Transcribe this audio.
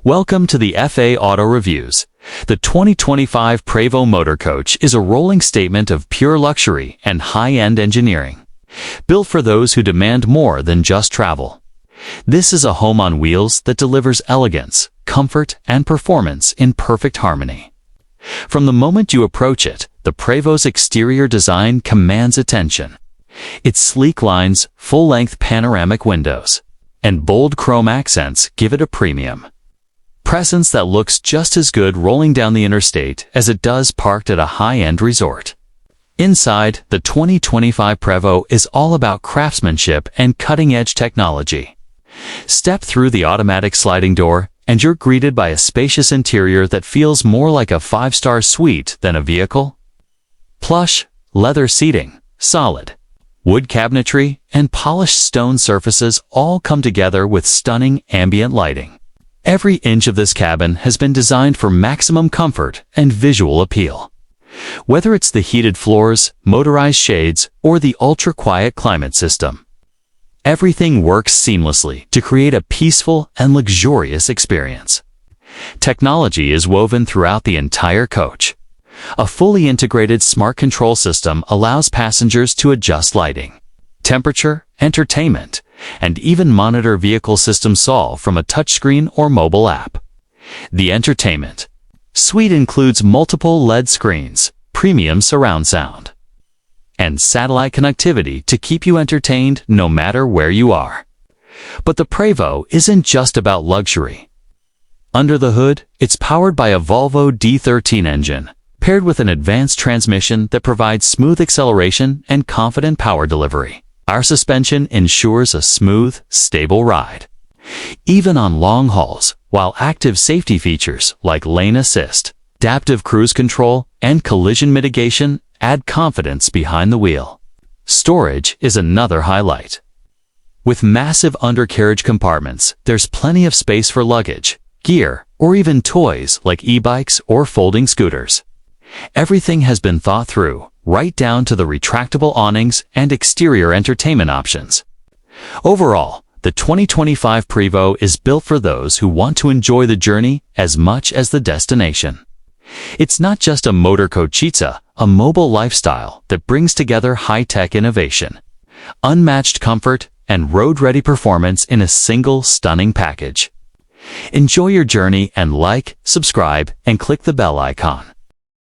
Welcome to the FA Auto Reviews. The 2025 Prevost Motorcoach is a rolling statement of pure luxury and high-end engineering, built for those who demand more than just travel. This is a home on wheels that delivers elegance, comfort, and performance in perfect harmony. From the moment you approach it, the Prevost exterior design commands attention. Its sleek lines, full-length panoramic windows, and bold chrome accents give it a premium presence that looks just as good rolling down the interstate as it does parked at a high-end resort. Inside, the 2025 Prevost is all about craftsmanship and cutting-edge technology. Step through the automatic sliding door, and you're greeted by a spacious interior that feels more like a five-star suite than a vehicle. Plush, leather seating, solid wood cabinetry, and polished stone surfaces all come together with stunning ambient lighting. Every inch of this cabin has been designed for maximum comfort and visual appeal. Whether it's the heated floors, motorized shades, or the ultra-quiet climate system, everything works seamlessly to create a peaceful and luxurious experience. Technology is woven throughout the entire coach. A fully integrated smart control system allows passengers to adjust lighting, temperature, entertainment, and even monitor vehicle system solve from a touchscreen or mobile app. The entertainment suite includes multiple LED screens, premium surround sound, and satellite connectivity to keep you entertained no matter where you are. But the Prevost isn't just about luxury. Under the hood, it's powered by a Volvo D13 engine, paired with an advanced transmission that provides smooth acceleration and confident power delivery. Our suspension ensures a smooth, stable ride, even on long hauls, while active safety features like lane assist, adaptive cruise control, and collision mitigation add confidence behind the wheel. Storage is another highlight. With massive undercarriage compartments, there's plenty of space for luggage, gear, or even toys like e-bikes or folding scooters. Everything has been thought through, right down to the retractable awnings and exterior entertainment options. Overall, the 2025 Prevost is built for those who want to enjoy the journey as much as the destination. It's not just a motorcoach, it's a mobile lifestyle that brings together high-tech innovation, unmatched comfort, and road-ready performance in a single stunning package. Enjoy your journey and like, subscribe, and click the bell icon.